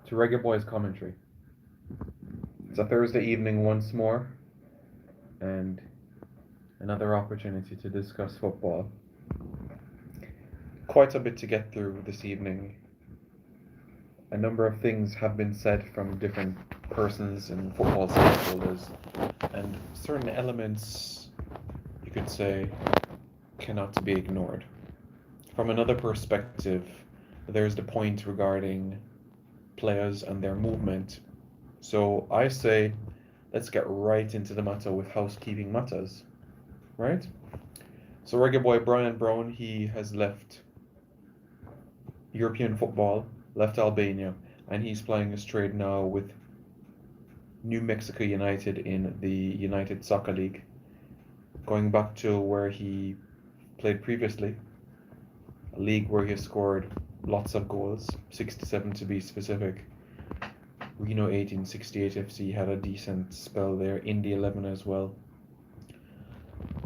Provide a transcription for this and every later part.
to Reggae Boys commentary. It's a Thursday evening once more, and another opportunity to discuss football. Quite a bit to get through this evening. A number of things have been said from different persons and football stakeholders, and certain elements, you could say, cannot be ignored. From another perspective, there's the point regarding players and their movement. So I say, let's get right into the matter with housekeeping matters, right? So Reggae Boy Brian Brown, he has left European football, left Albania, and he's playing his trade now with New Mexico United in the United Soccer League, going back to where he played previously, a league where he has scored lots of goals, 67 to be specific. Reno 1868 FC had a decent spell there, Indy 11 as well.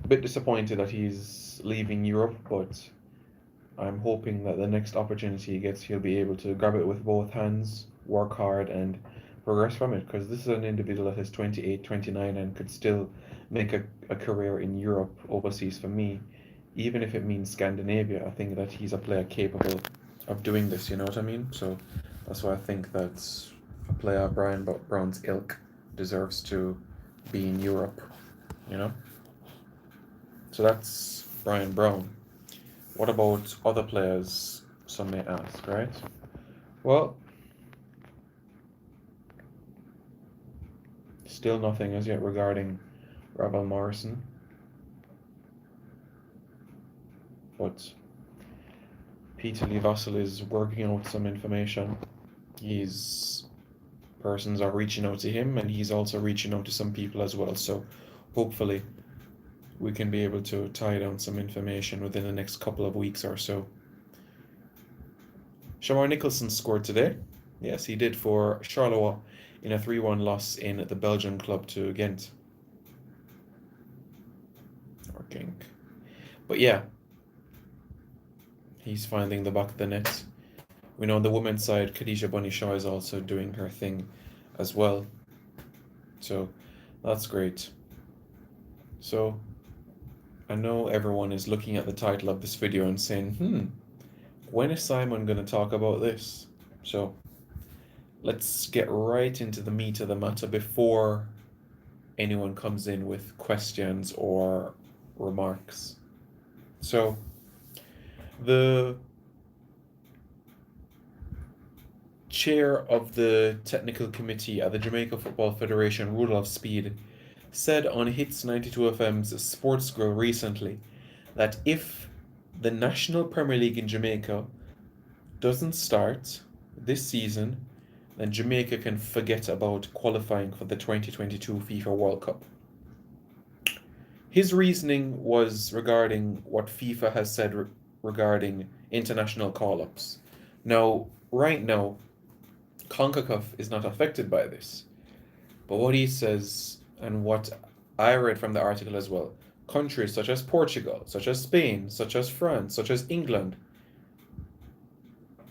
A bit disappointed that he's leaving Europe, but I'm hoping that the next opportunity he gets, he'll be able to grab it with both hands, work hard, and progress from it. Because this is an individual that is 28, 29, and could still make a career in Europe, overseas for me. Even if it means Scandinavia, I think that he's a player capable of doing this, you know what I mean? So that's why I think that a player of Brian Brown's ilk deserves to be in Europe, you know? So that's Brian Brown. What about other players, some may ask, right? Well, still nothing as yet regarding Ravel Morrison. But Peter Lee Vassell is working out some information. Persons are reaching out to him, and he's also reaching out to some people as well. So hopefully we can be able to tie down some information within the next couple of weeks or so. Shamar Nicholson scored today. Yes, he did for Charleroi in a 3-1 loss in the Belgian club to Ghent. Or Genk. But yeah, he's finding the back of the net. We know on the women's side, Khadija Bunny Shaw is also doing her thing as well. So that's great. So I know everyone is looking at the title of this video and saying, when is Simon going to talk about this? So let's get right into the meat of the matter before anyone comes in with questions or remarks. So the chair of the technical committee at the Jamaica Football Federation, Rudolph Speed, said on Hits 92 FM's Sports Grill recently that if the National Premier League in Jamaica doesn't start this season, then Jamaica can forget about qualifying for the 2022 FIFA World Cup. His reasoning was regarding what FIFA has said regarding international call-ups. Now, right now, CONCACAF is not affected by this. But what he says, and what I read from the article as well, countries such as Portugal, such as Spain, such as France, such as England,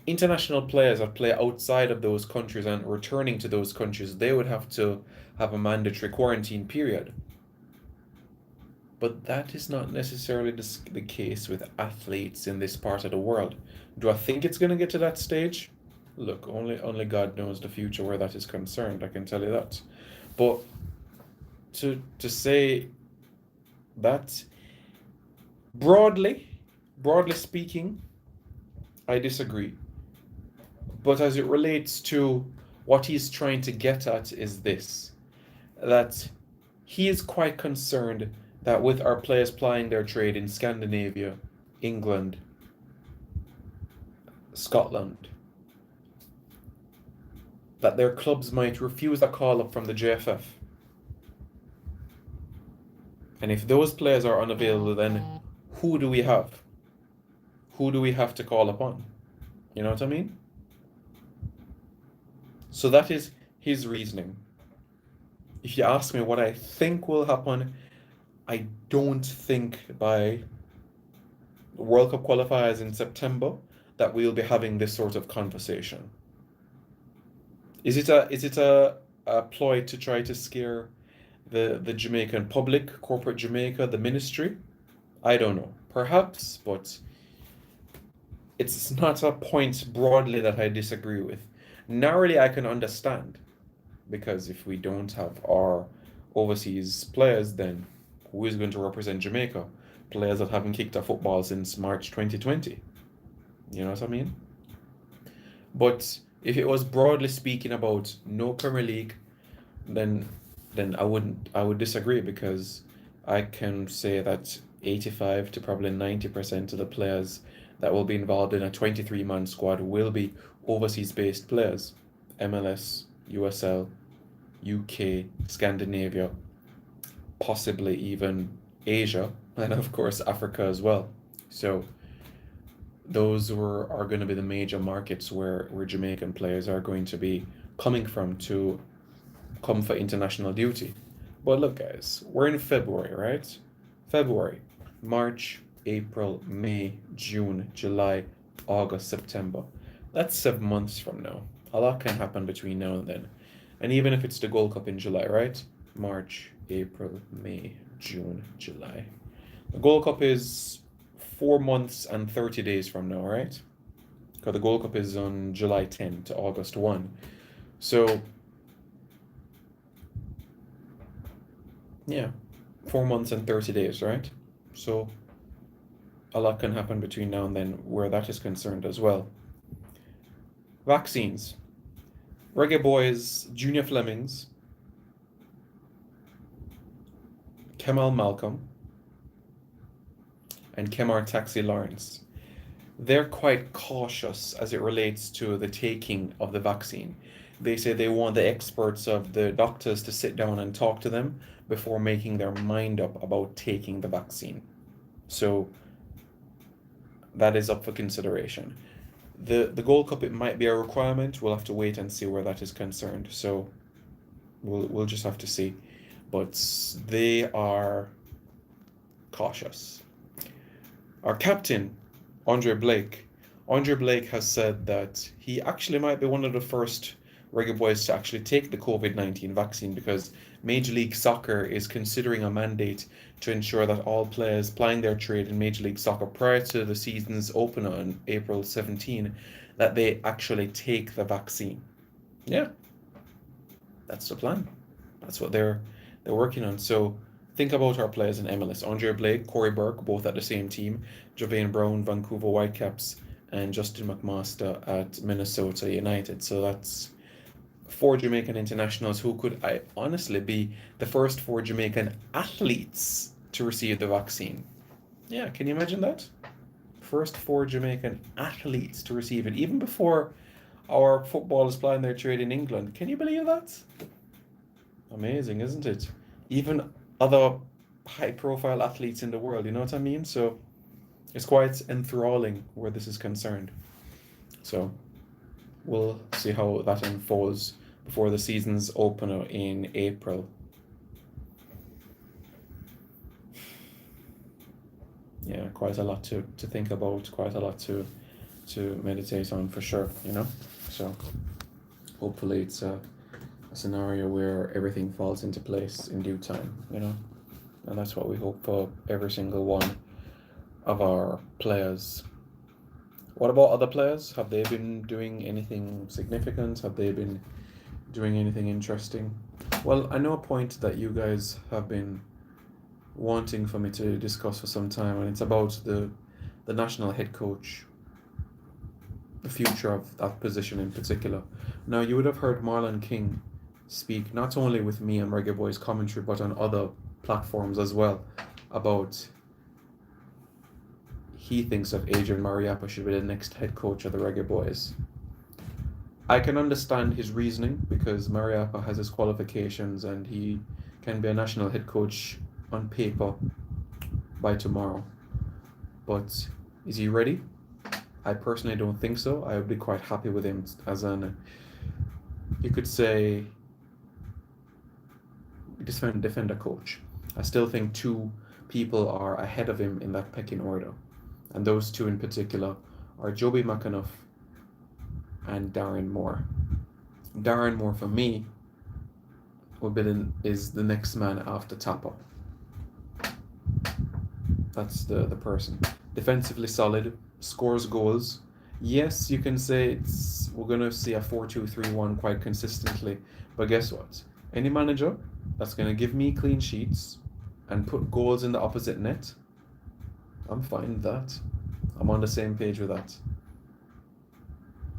international players that play outside of those countries and returning to those countries, they would have to have a mandatory quarantine period. But that is not necessarily the case with athletes in this part of the world. Do I think it's going to get to that stage? Look, only God knows the future where that is concerned, I can tell you that. But to say that, broadly speaking, I disagree. But as it relates to what he's trying to get at is this, that he is quite concerned that with our players plying their trade in Scandinavia, England, Scotland, that their clubs might refuse a call-up from the JFF. And if those players are unavailable, then who do we have? Who do we have to call upon? You know what I mean? So that is his reasoning. If you ask me what I think will happen, I don't think by World Cup qualifiers in September that we'll be having this sort of conversation. Is it a ploy to try to scare the Jamaican public, corporate Jamaica, the ministry? I don't know. Perhaps, but it's not a point broadly that I disagree with. Narrowly, I can understand because if we don't have our overseas players, then who is going to represent Jamaica? Players that haven't kicked a football since March 2020. You know what I mean? But if it was broadly speaking about no Premier League, then I would disagree because I can say that 85 to probably 90% of the players that will be involved in a 23-man squad will be overseas based players. MLS, USL, UK, Scandinavia, possibly even Asia, and of course Africa as well. So those are going to be the major markets where Jamaican players are going to be coming from to come for international duty. But look, guys, we're in February, right? February, March, April, May, June, July, August, September. That's 7 months from now. A lot can happen between now and then. And even if it's the Gold Cup in July, right? March, April, May, June, July. The Gold Cup is 4 months and 30 days from now, right? Because the Gold Cup is on July 10 to August 1. So, yeah, 4 months and 30 days, right? So, a lot can happen between now and then where that is concerned as well. Vaccines. Reggae Boys, Junior Flemings, Kemal Malcolm, and Kemar Taxi Lawrence. They're quite cautious as it relates to the taking of the vaccine. They say they want the experts of the doctors to sit down and talk to them before making their mind up about taking the vaccine. So that is up for consideration. The Gold Cup, it might be a requirement. We'll have to wait and see where that is concerned. So we'll just have to see. But they are cautious. Our captain, Andre Blake. Andre Blake has said that he actually might be one of the first Reggae Boys to actually take the COVID-19 vaccine because Major League Soccer is considering a mandate to ensure that all players plying their trade in Major League Soccer prior to the season's opener on April 17, that they actually take the vaccine. Yeah, that's the plan. That's what they're working on. So think about our players in MLS. Andre Blake, Corey Burke, both at the same team. Javane Brown, Vancouver Whitecaps, and Justin McMaster at Minnesota United. So that's 4 Jamaican internationals who could honestly be the first 4 Jamaican athletes to receive the vaccine. Yeah, can you imagine that? First 4 Jamaican athletes to receive it, even before our footballers plying their trade in England. Can you believe that? Amazing, isn't it? Even other high-profile athletes in the world, you know what I mean? So it's quite enthralling where this is concerned. So we'll see how that unfolds before the season's opener in April. Yeah, quite a lot to think about, quite a lot to meditate on for sure, you know? So hopefully it's a scenario where everything falls into place in due time, you know? And that's what we hope for every single one of our players. What about other players? Have they been doing anything significant? Have they been doing anything interesting? Well, I know a point that you guys have been wanting for me to discuss for some time, and it's about the national head coach, the future of that position in particular. Now, you would have heard Marlon King speak not only with me and Reggae Boys commentary, but on other platforms as well, about he thinks of Adrian Mariappa should be the next head coach of the Reggae Boys. I can understand his reasoning because Mariappa has his qualifications and he can be a national head coach on paper by tomorrow. But is he ready? I personally don't think so. I would be quite happy with him as you could say, defender coach. I still think 2 people are ahead of him in that pecking order. And those 2 in particular are Joby McAnuff and Darren Moore. Darren Moore for me is the next man after Tapa. That's the person. Defensively solid, scores goals. Yes, you can say we're gonna see a 4-2-3-1 quite consistently, but guess what? Any manager that's gonna give me clean sheets and put goals in the opposite net, I'm fine with that. I'm on the same page with that.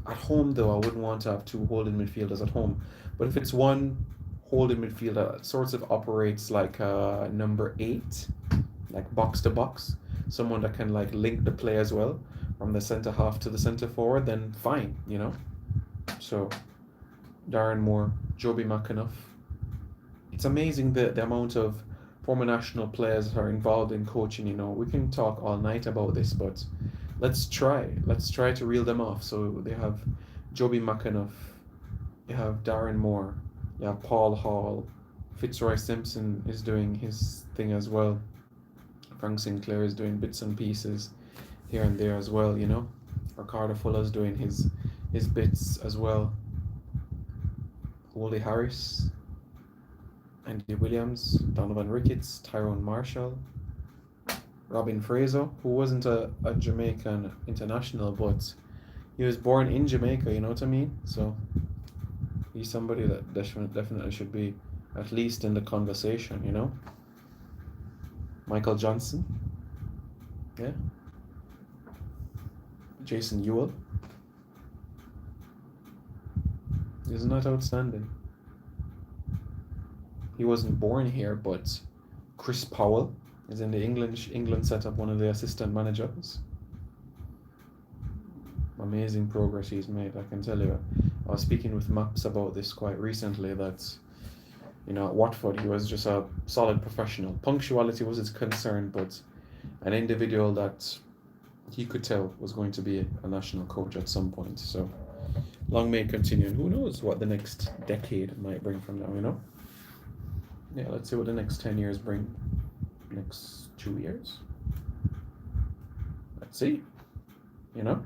At home, though, I wouldn't want to have two holding midfielders at home. But if it's one holding midfielder that sort of operates like a number 8, like box to box, someone that can like link the play as well from the centre half to the centre forward, then fine, you know. So Darren Moore, Joby McAnuff. It's amazing the amount of former national players that are involved in coaching. You know, we can talk all night about this, but let's try to reel them off. So they have Joby McAnuff, you have Darren Moore, you have Paul Hall, Fitzroy Simpson is doing his thing as well. Frank Sinclair is doing bits and pieces here and there as well, you know. Ricardo Fuller's doing his bits as well. Wally Harris, Andy Williams, Donovan Ricketts, Tyrone Marshall, Robin Fraser, who wasn't a Jamaican international, but he was born in Jamaica, you know what I mean? So he's somebody that definitely should be at least in the conversation, you know? Michael Johnson, yeah. Jason Ewell. Isn't that outstanding? He wasn't born here, but Chris Powell is in the England setup, one of the assistant managers. Amazing progress he's made, I can tell you. I was speaking with Maps about this quite recently, that, you know, at Watford he was just a solid professional. Punctuality was his concern, but an individual that he could tell was going to be a national coach at some point. So long may it continue, and who knows what the next decade might bring from now, you know? Yeah, let's see what the next 10 years bring. Next 2 years. Let's see. You know?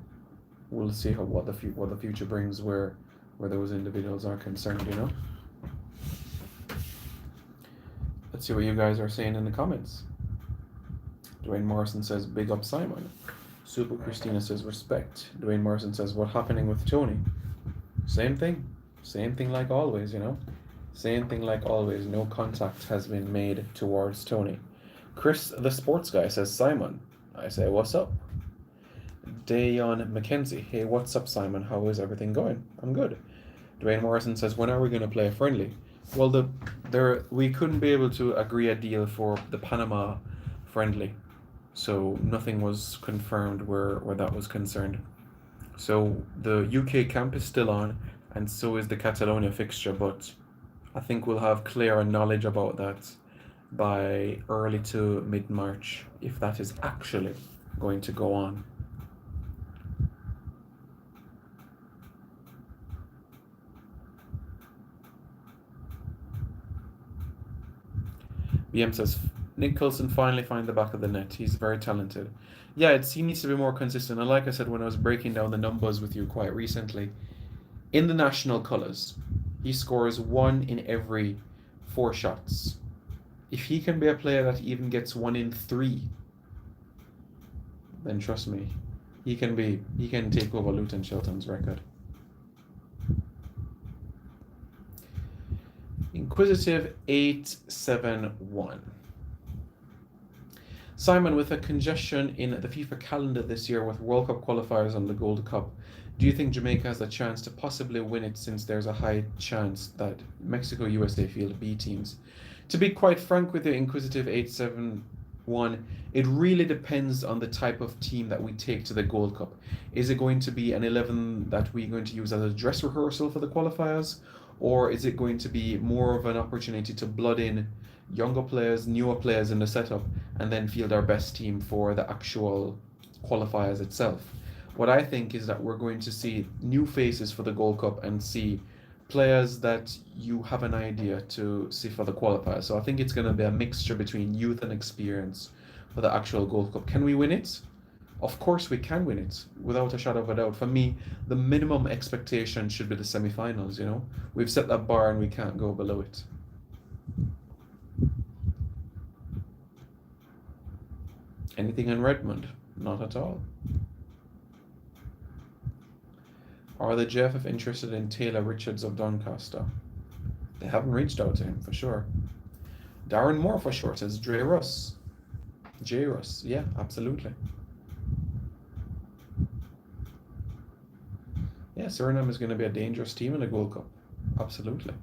We'll see what the future brings where those individuals are concerned, you know? Let's see what you guys are saying in the comments. Dwayne Morrison says, big up Simon. Super Christina says, respect. Dwayne Morrison says, what happening with Tony? Same thing. Same thing like always, you know? Same thing like always. No contact has been made towards Tony. Chris, the sports guy, says, Simon. I say, what's up? Dayon McKenzie, hey, what's up, Simon? How is everything going? I'm good. Dwayne Morrison says, when are we going to play a friendly? Well, we couldn't be able to agree a deal for the Panama friendly, so nothing was confirmed where that was concerned. So the UK camp is still on, and so is the Catalonia fixture, but I think we'll have clearer knowledge about that by early to mid-March, if that is actually going to go on. BM says, Nick Coulson finally find the back of the net. He's very talented. Yeah, he needs to be more consistent. And like I said when I was breaking down the numbers with you quite recently, in the national colours, he scores 1 in every 4 shots. If he can be a player that even gets 1 in 3, then trust me, he can take over Luton Shelton's record. Inquisitive 871. Simon, with a congestion in the FIFA calendar this year with World Cup qualifiers and the Gold Cup, do you think Jamaica has a chance to possibly win it, since there's a high chance that Mexico, USA field B teams? To be quite frank with you, Inquisitive 871, it really depends on the type of team that we take to the Gold Cup. Is it going to be an 11 that we're going to use as a dress rehearsal for the qualifiers? Or is it going to be more of an opportunity to blood in younger players, newer players in the setup, and then field our best team for the actual qualifiers itself? What I think is that we're going to see new faces for the Gold Cup and see players that you have an idea to see for the qualifiers. So I think it's going to be a mixture between youth and experience for the actual Gold Cup. Can we win it? Of course, we can win it without a shadow of a doubt. For me, the minimum expectation should be the semi-finals. We've set that bar and we can't go below it. Anything in Redmond? Not at all. Are the JFF interested in Taylor Richards of Doncaster? They haven't reached out to him for sure. Darren Moore for sure says J. Russ. Yeah, absolutely. Yeah, Suriname is going to be a dangerous team in the Gold Cup. Absolutely.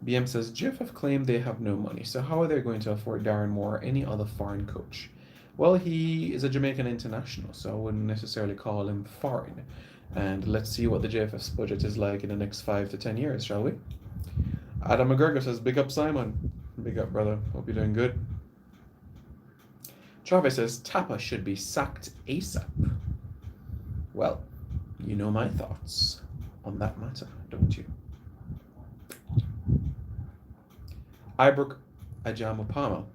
BM says JFF claim they have no money, so how are they going to afford Darren Moore or any other foreign coach? Well, he is a Jamaican international, so I wouldn't necessarily call him foreign. And let's see what the JFF's budget is like in the next 5 to 10 years, shall we? Adam McGregor says, big up Simon. Big up, brother. Hope you're doing good. Travis says, Tappa should be sacked ASAP. Well, you know my thoughts on that matter, don't you? Ibrook Ajamapama.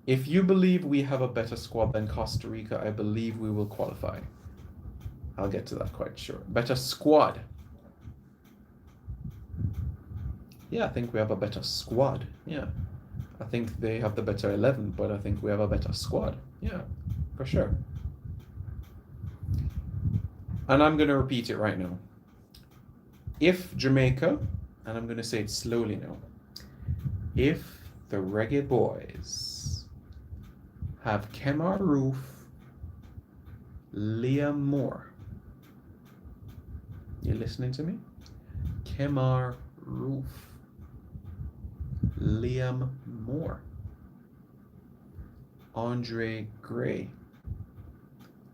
If you believe we have a better squad than Costa Rica, I believe we will qualify. I'll get to that quite sure. Better squad. Yeah, I think we have a better squad. Yeah. I think they have the better 11, but I think we have a better squad. Yeah, for sure. And I'm going to repeat it right now. If Jamaica, and I'm going to say it slowly now, if the Reggae Boys have Kemar Roof, Liam Moore, you listening to me? Kemar Roof, Liam Moore, Andre Gray,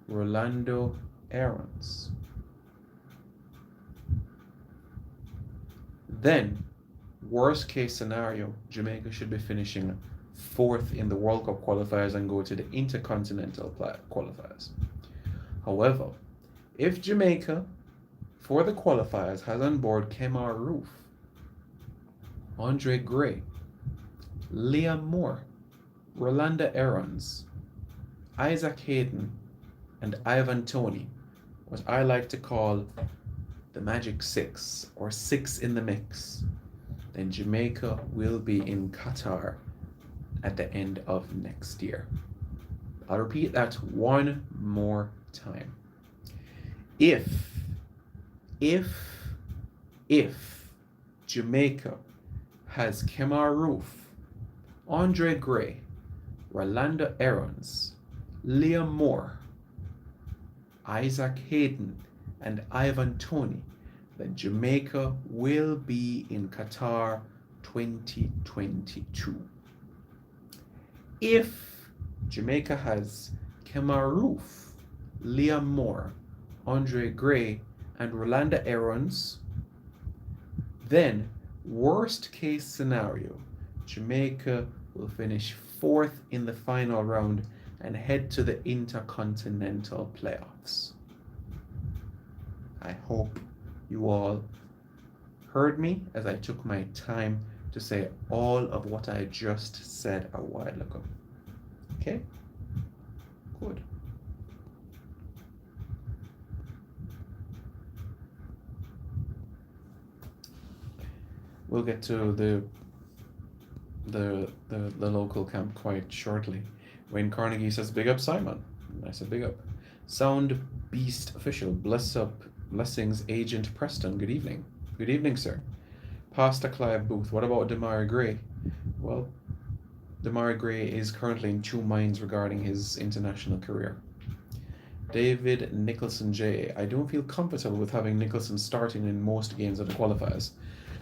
Rolando Aarons, then worst case scenario, Jamaica should be finishing 4th in the World Cup qualifiers and go to the Intercontinental qualifiers. However, if Jamaica for the qualifiers has on board Kemar Roof, Andre Gray, Liam Moore, Rolanda Aarons, Isaac Hayden, and Ivan Toney, what I like to call the Magic Six, or six in the mix, then Jamaica will be in Qatar at the end of next year. I'll repeat that one more time. If Jamaica has Kemar Roof, Andre Gray, Rolanda Aarons, Liam Moore, Isaac Hayden, and Ivan Toney, then Jamaica will be in Qatar 2022. If Jamaica has Kemar Roof, Liam Moore, Andre Gray, and Rolanda Aarons, then worst case scenario, Jamaica will finish 4th in the final round and head to the Intercontinental playoffs. I hope you all heard me as I took my time to say all of what I just said a while ago. Okay? Good. We'll get to the local camp quite shortly. Wayne Carnegie says, big up Simon. I said, big up. Sound Beast Official, blessings Agent Preston. Good evening. Good evening, sir. Pastor Clive Booth, what about Damari Gray? Well, Damari Gray is currently in two minds regarding his international career. David Nicholson J. I don't feel comfortable with having Nicholson starting in most games of the qualifiers.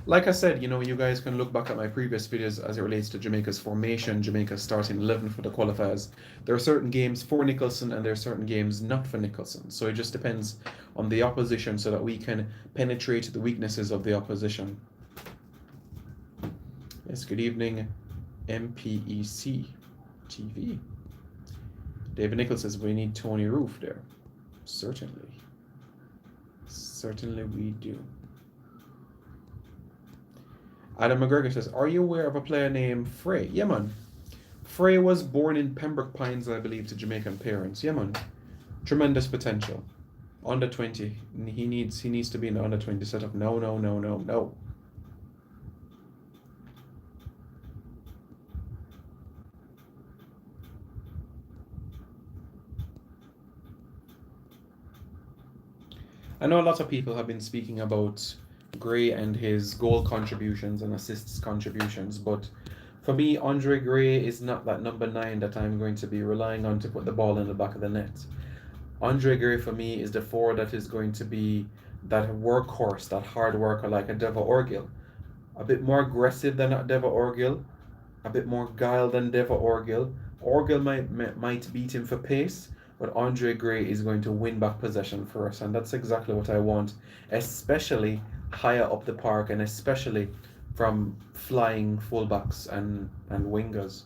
Like I said, you guys can look back at my previous videos as it relates to Jamaica's formation, Jamaica's starting 11 for the qualifiers. There are certain games for Nicholson and there are certain games not for Nicholson. So it just depends on the opposition so that we can penetrate the weaknesses of the opposition. Yes, good evening, MPEC TV. David Nichols says we need Tony Roof there. Certainly. Certainly we do. Adam McGregor says, are you aware of a player named Frey? Yeah, man. Frey was born in Pembroke Pines, I believe, to Jamaican parents. Yeah, man. Tremendous potential. Under 20. He needs to be in the under 20 setup. No, no, no, no, no. I know a lot of people have been speaking about Gray and his goal contributions and assists contributions, but for me, Andre Gray is not that number 9 that I'm going to be relying on to put the ball in the back of the net. Andre Gray for me is the forward that is going to be that workhorse, that hard worker like a Deva Orgil. A bit more aggressive than Deva Orgil, a bit more guile than Deva Orgil. Orgil might beat him for pace, but Andre Gray is going to win back possession for us, and that's exactly what I want, especially higher up the park and especially from flying fullbacks and wingers.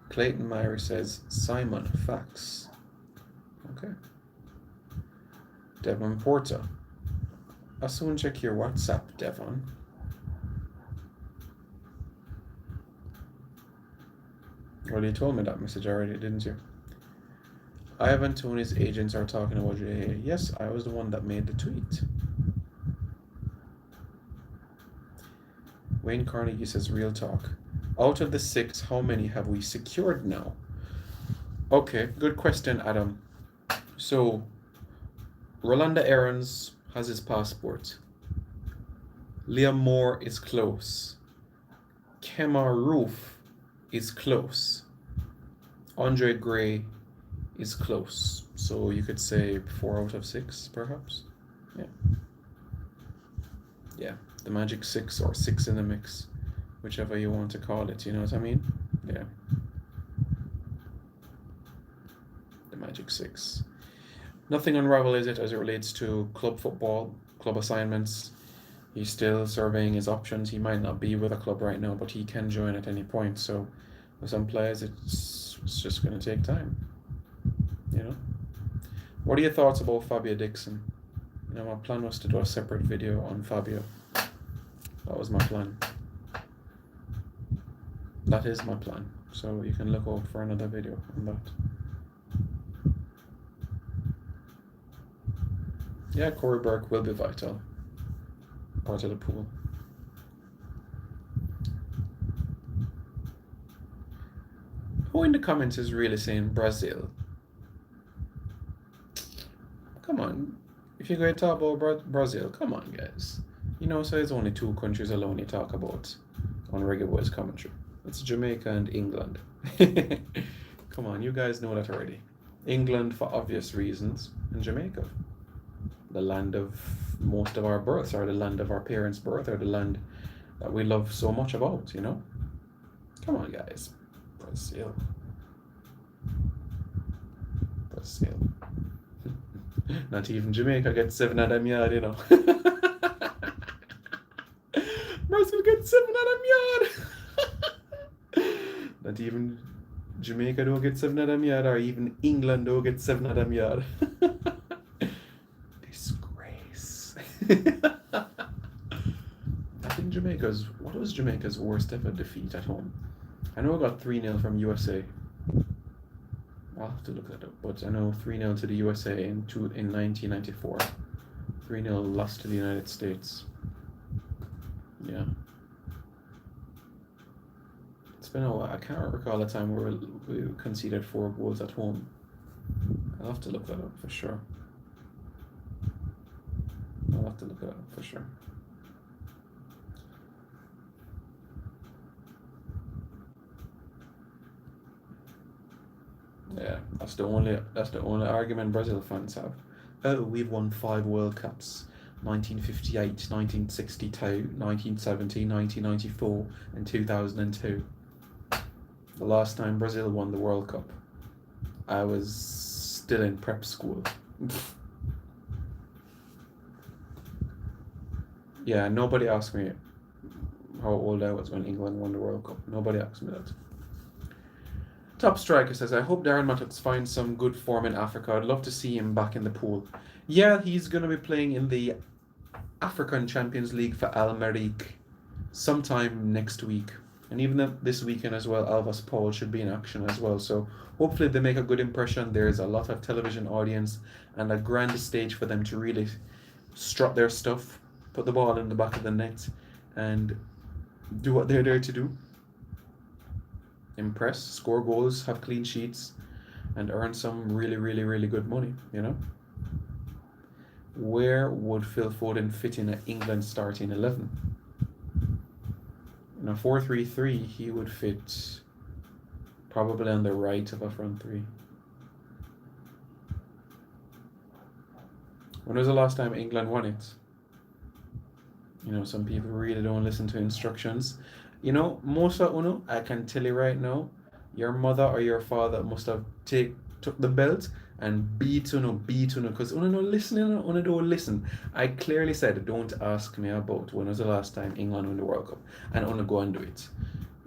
Clayton Myrie says, Simon, facts. Okay. Devon Porter. I'll soon check your WhatsApp, Devon. Well, you told me that message already, didn't you? Ivan Tony's agents are talking about you. Yes, I was the one that made the tweet. Wayne Carnegie says, real talk. Out of the 6, how many have we secured now? Okay, good question, Adam. So, Rolanda Aarons has his passport. Liam Moore is close. Kemar Roof is close. Andre Gray is close. So you could say 4 out of 6, perhaps. Yeah. Yeah, the magic 6 or 6 in the mix. Whichever you want to call it, you know what I mean? Yeah. The magic 6. Nothing unravel, is it, as it relates to club football, club assignments. He's still surveying his options. He might not be with a club right now, but he can join at any point. So for some players, it's just going to take time. You know? What are your thoughts about Fabio Dixon? You know, my plan was to do a separate video on Fabio. That was my plan. That is my plan. So you can look out for another video on that. Yeah, Corey Burke will be vital. Part of the pool. Who in the comments is really saying Brazil? Come on. If you're going to talk about Brazil, come on, guys. You know, so it's only 2 countries alone you talk about on Reggae Boys commentary. It's Jamaica and England. Come on, you guys know that already. England for obvious reasons, and Jamaica. The land of most of our births, or the land of our parents' birth, or the land that we love so much about, you know? Come on, guys. Brazil. Brazil. Not even Jamaica gets 7 of them yard, you know. Brazil gets 7 of them yard. Not even Jamaica don't get 7 of them yard, or even England don't get 7 of them yard. Disgrace. I think what was Jamaica's worst ever defeat at home? I know I got 3-0 from USA. I'll have to look that up, but I know 3-0 to the USA in 1994. 3-0 loss to the United States. Yeah. It's been a while. I can't recall a time where we conceded 4 goals at home. I'll have to look that up for sure. Yeah, that's the only argument Brazil fans have. Oh, we've won 5 World Cups. 1958, 1962, 1970, 1994, and 2002. The last time Brazil won the World Cup, I was still in prep school. Yeah, nobody asked me how old I was when England won the World Cup. Nobody asked me that. Top striker says, I hope Darren Mattocks finds some good form in Africa. I'd love to see him back in the pool. Yeah, he's going to be playing in the African Champions League for Al Merrikh sometime next week. And even this weekend as well, Alvas Paul should be in action as well. So hopefully they make a good impression. There's a lot of television audience and a grand stage for them to really strut their stuff, put the ball in the back of the net, and do what they're there to do. Impress, score goals, have clean sheets, and earn some really, really, really good money, you know? Where would Phil Foden fit in an England starting 11? In a 4-3-3, he would fit probably on the right of a front three. When was the last time England won it? You know, some people really don't listen to instructions. You know, most of Uno, I can tell you right now, your mother or your father must have took the belt and beat Uno, because Uno don't listen, Uno don't listen. I clearly said, don't ask me about when was the last time England won the World Cup, and Uno go and do it.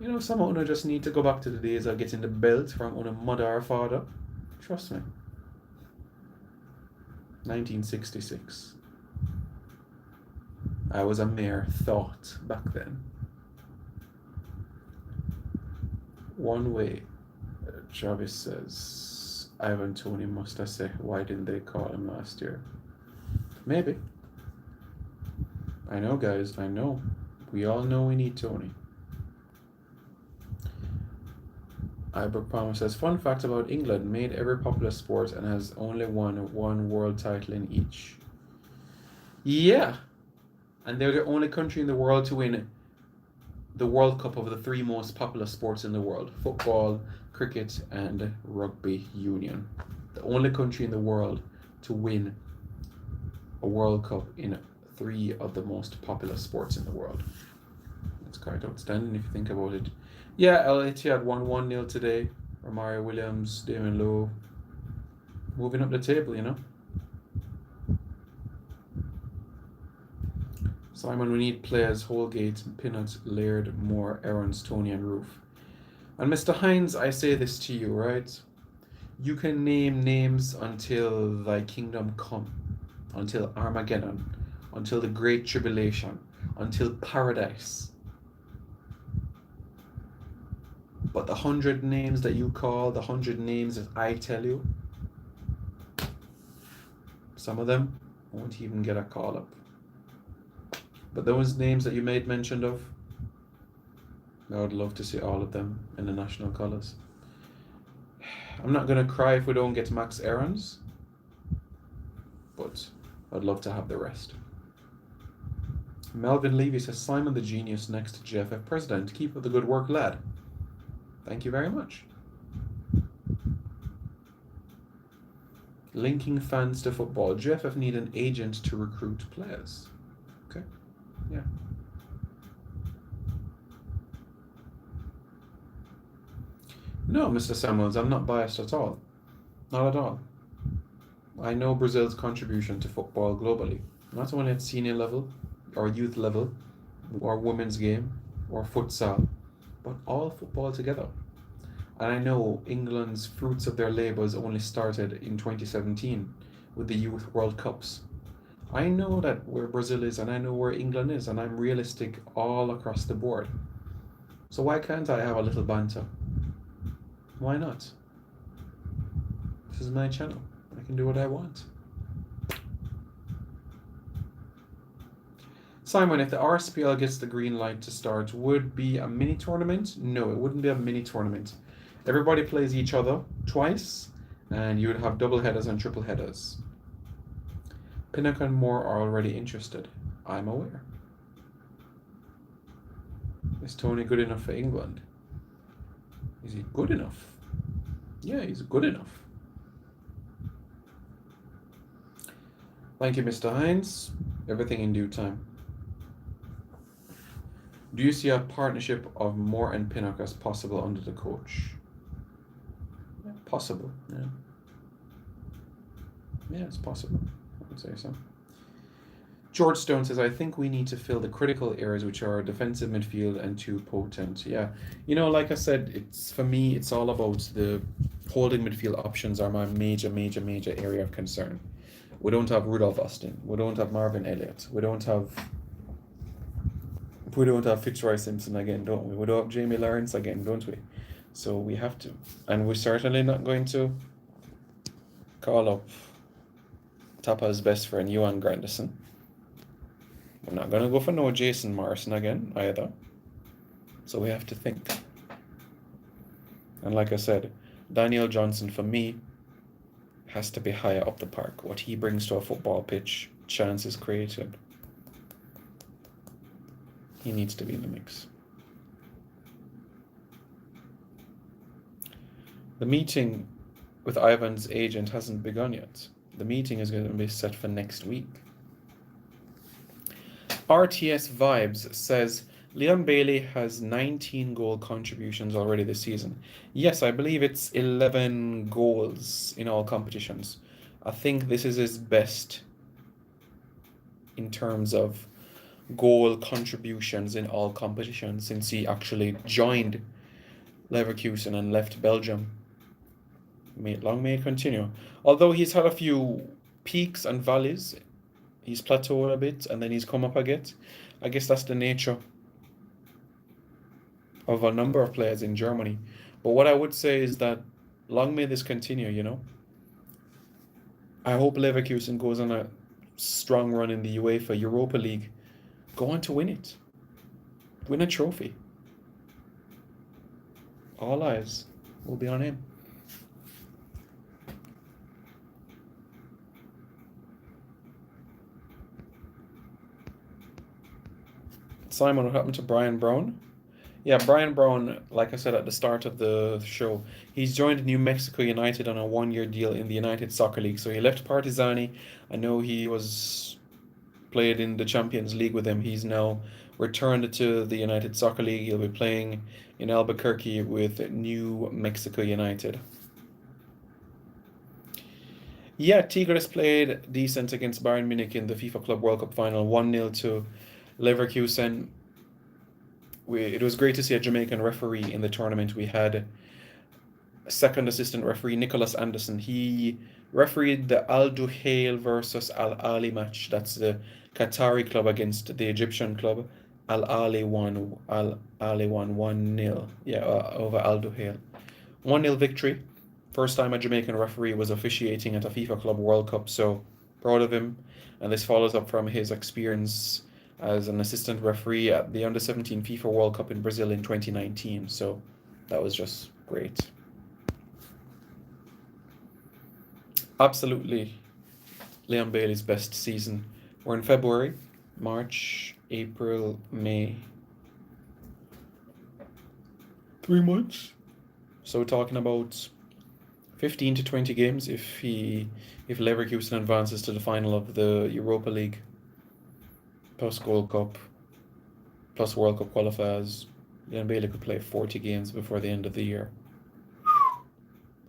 You know, some of Uno just need to go back to the days of getting the belt from Uno mother or father. Trust me. 1966. I was a mere thought back then. One way, Travis says, Ivan Toney must have said, why didn't they call him last year? Maybe. I know, guys, I know. We all know we need Tony. Ibrook Palmer says, fun fact about England, made every popular sport and has only won one world title in each. Yeah. And they're the only country in the world to win the World Cup of the three most popular sports in the world: football, cricket, and rugby union. The only country in the world to win a World Cup in three of the most popular sports in the world. That's quite outstanding if you think about it. Yeah, El Ittihad won 1-0 today. Romario Williams, Damon Lowe, moving up the table, you know. Simon, we need players: Holgate, Pinnock, Laird, Moore, Aarons, Tony, and Roof. And Mr. Hines, I say this to you, right? You can name names until thy kingdom come, until Armageddon, until the Great Tribulation, until paradise. But the 100 names that you call, the 100 names that I tell you, some of them won't even get a call up. But those names that you made mention of, I would love to see all of them in the national colours. I'm not going to cry if we don't get Max Aarons, but I'd love to have the rest. Melvin Levy says, Simon the Genius, next JFF president. Keep up the good work, lad. Thank you very much. Linking fans to football. JFF need an agent to recruit players. Okay. Yeah. No, Mr. Samuels, I'm not biased at all. Not at all. I know Brazil's contribution to football globally, not only at senior level, or youth level, or women's game, or futsal, but all football together. And I know England's fruits of their labours only started in 2017 with the Youth World Cups. I know that where Brazil is, and I know where England is, and I'm realistic all across the board. So why can't I have a little banter? Why not? This is my channel. I can do what I want. Simon, if the RSPL gets the green light to start, would be a mini tournament? No, it wouldn't be a mini tournament. Everybody plays each other twice, and you would have double headers and triple headers. Pinnock and Moore are already interested. I'm aware. Is Tony good enough for England? Is he good enough? Yeah, he's good enough. Thank you, Mr. Hines. Everything in due time. Do you see a partnership of Moore and Pinnock as possible under the coach? Yeah, possible, yeah. Yeah, it's possible. I would say so. George Stone says, I think we need to fill the critical areas, which are defensive midfield and too potent. Yeah. Like I said, it's for me, it's all about the holding midfield options are my major area of concern. We don't have Rudolph Austin. We don't have Marvin Elliott. We don't have Fitzroy Simpson again, don't we? We don't have Jamie Lawrence again, don't we? So we have to. And we're certainly not going to call up Tapa's best friend, Johan Granderson. We're not going to go for no Jason Morrison again, either. So we have to think. And like I said, Daniel Johnson, for me, has to be higher up the park. What he brings to a football pitch, chances created. He needs to be in the mix. The meeting with Ivan's agent hasn't begun yet. The meeting is going to be set for next week. RTS Vibes says, Leon Bailey has 19 goal contributions already this season. Yes, I believe it's 11 goals in all competitions. I think this is his best in terms of goal contributions in all competitions since he actually joined Leverkusen and left Belgium. Long may it continue. Although he's had a few peaks and valleys, he's plateaued a bit and then he's come up again. I guess that's the nature of a number of players in Germany. But what I would say is that long may this continue, I hope Leverkusen goes on a strong run in the UEFA Europa League. Go on to win it. Win a trophy. All eyes will be on him. Simon, what happened to Brian Brown? Yeah, Brian Brown, like I said at the start of the show, he's joined New Mexico United on a 1-year deal in the United Soccer League. So he left Partizani. I know he was played in the Champions League with them. He's now returned to the United Soccer League. He'll be playing in Albuquerque with New Mexico United. Yeah, Tigres played decent against Bayern Munich in the FIFA Club World Cup final, 1-0 to Leverkusen. It was great to see a Jamaican referee in the tournament. We had a second assistant referee, Nicholas Anderson. He refereed the Al Duhail versus Al Ali match. That's the Qatari club against the Egyptian club. Al Ali won 1-0. Yeah, over Al Duhail. 1-0 victory. First time a Jamaican referee was officiating at a FIFA Club World Cup, so proud of him. And this follows up from his experience as an assistant referee at the Under-17 FIFA World Cup in Brazil in 2019. So that was just great. Absolutely Leon Bailey's best season. We're in February, March, April, May. 3 months. So we're talking about 15 to 20 games if Leverkusen advances to the final of the Europa League, plus Gold Cup, plus World Cup qualifiers. Leon Bailey could play 40 games before the end of the year.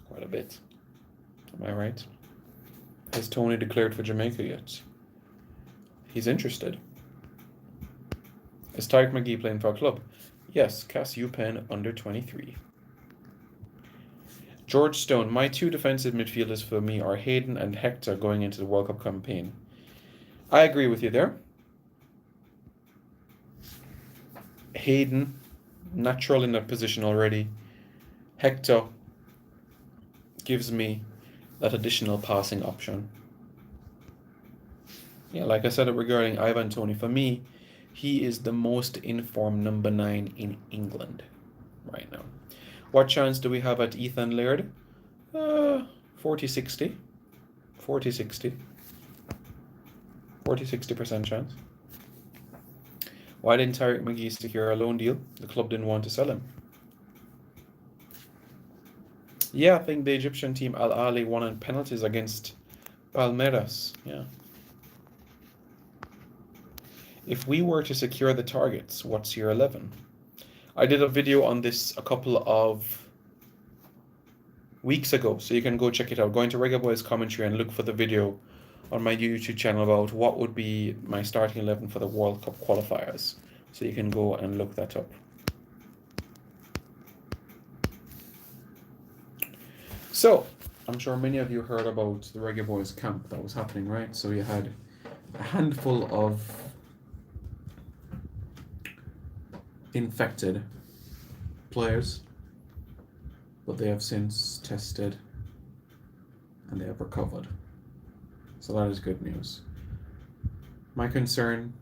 Quite a bit. Am I right? Has Tony declared for Jamaica yet? He's interested. Is Tyreek McGee playing for a club? Yes, Cass UPenn under 23. George Stone, my 2 defensive midfielders for me are Hayden and Hector going into the World Cup campaign. I agree with you there. Hayden, natural in that position already. Hector gives me that additional passing option. Yeah, like I said regarding Ivan Toney, for me, he is the most informed number 9 in England right now. What chance do we have at Ethan Laird? 40-60. 40-60. 40-60% chance. Why didn't Tyreek McGee secure a loan deal? The club didn't want to sell him. Yeah, I think the Egyptian team Al Ali won on penalties against Palmeiras. Yeah. If we were to secure the targets, what's your 11? I did a video on this a couple of weeks ago, so you can go check it out. Go into Reggae Boys commentary and look for the video on my YouTube channel about what would be my starting 11 for the World Cup qualifiers. So you can go and look that up. So, I'm sure many of you heard about the Reggae Boys camp that was happening, right? So you had a handful of infected players, but they have since tested and they have recovered. So that is good news. My concern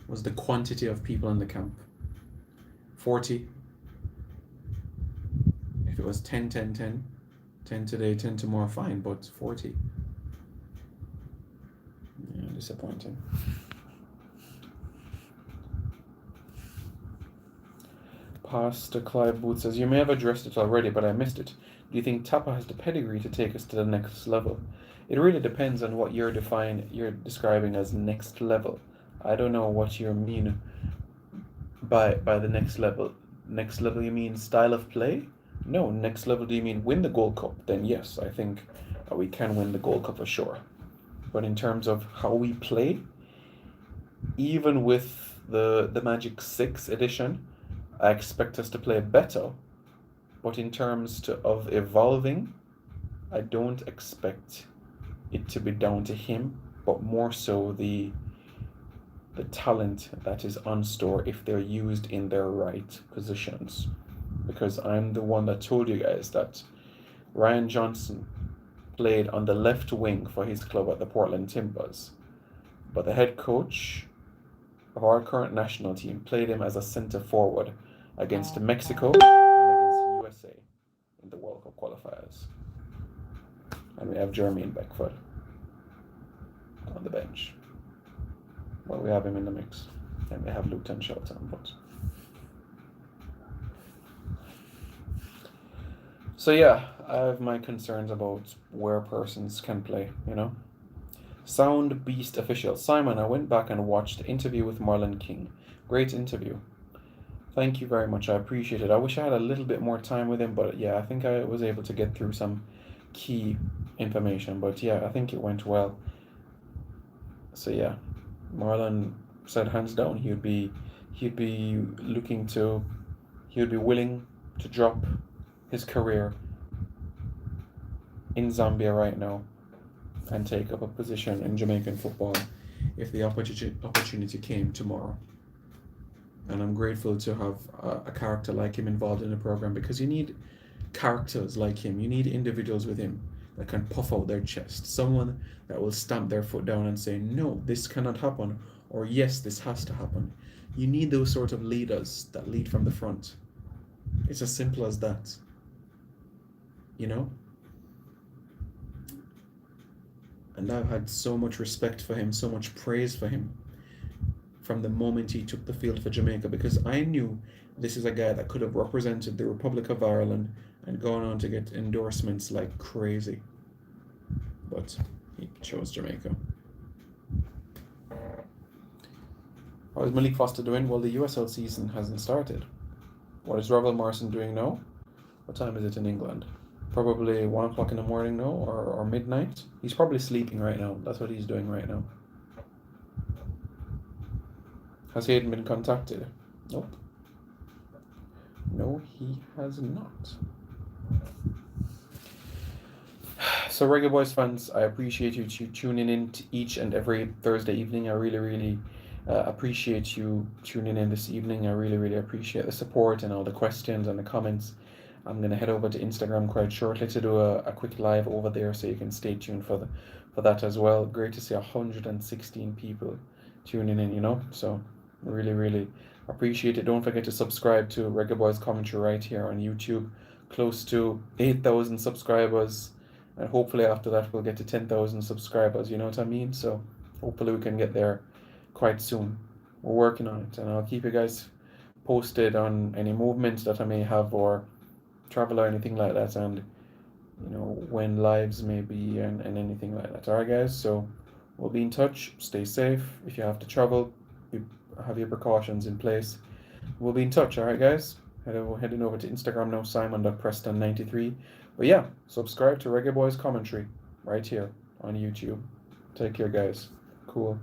was the quantity of people in the camp. 40. If it was 10, 10, 10, 10 today, 10 tomorrow, fine, but 40. Yeah, disappointing. Pastor Clive Booth says, you may have addressed it already, but I missed it. Do you think Tapa has the pedigree to take us to the next level? It really depends on what you're describing as next level. I don't know what you mean by the next level. Next level, you mean style of play? No, next level, do you mean win the Gold Cup? Then yes, I think we can win the Gold Cup for sure. But in terms of how we play, even with the Magic 6 edition, I expect us to play better, but in terms of evolving, I don't expect it to be down to him, but more so the talent that is on store if they're used in their right positions. Because I'm the one that told you guys that Ryan Johnson played on the left wing for his club at the Portland Timbers, but the head coach of our current national team played him as a centre forward against Mexico and against USA in the World Cup qualifiers. And we have Jermaine Beckford on the bench. Well, we have him in the mix. And we have Luton Shelton, but... So yeah, I have my concerns about where persons can play, you know? Sound Beast Official. Simon, I went back and watched the interview with Marlon King. Great interview. Thank you very much. I appreciate it. I wish I had a little bit more time with him, but yeah, I think I was able to get through some key information. But yeah, I think it went well. So yeah, Marlon said hands down he would be willing to drop his career in Zambia right now and take up a position in Jamaican football if the opportunity came tomorrow. And I'm grateful to have a character like him involved in the program, because you need characters like him. You need individuals with him that can puff out their chest. Someone that will stamp their foot down and say, no, this cannot happen, or yes, this has to happen. You need those sort of leaders that lead from the front. It's as simple as that. You know? And I've had so much respect for him, so much praise for him from the moment he took the field for Jamaica, because I knew this is a guy that could have represented the Republic of Ireland and gone on to get endorsements like crazy. But he chose Jamaica. How is Malik Foster doing? Well, the USL season hasn't started. What is Revel Morrison doing now? What time is it in England? Probably 1 o'clock in the morning now, or midnight. He's probably sleeping right now. That's what he's doing right now. Has Hayden been contacted? Nope. No, he has not. So, Reggae Boys fans, I appreciate you tuning in to each and every Thursday evening. I really, really appreciate you tuning in this evening. I really, really appreciate the support and all the questions and the comments. I'm going to head over to Instagram quite shortly to do a quick live over there, so you can stay tuned for that as well. Great to see 116 people tuning in, you know, so really, really appreciate it. Don't forget to subscribe to Reggae Boys Commentary right here on YouTube. Close to 8,000 subscribers, and hopefully after that we'll get to 10,000 subscribers, you know what I mean? So hopefully we can get there quite soon. We're working on it, and I'll keep you guys posted on any movements that I may have, or travel or anything like that, and you know, when lives may be, and anything like that. Alright guys, so we'll be in touch. Stay safe. If you have to travel, have your precautions in place. We'll be in touch. Alright guys, heading over to Instagram now, Simon.Preston93. But yeah, subscribe to Reggae Boys Commentary right here on YouTube. Take care, guys. Cool.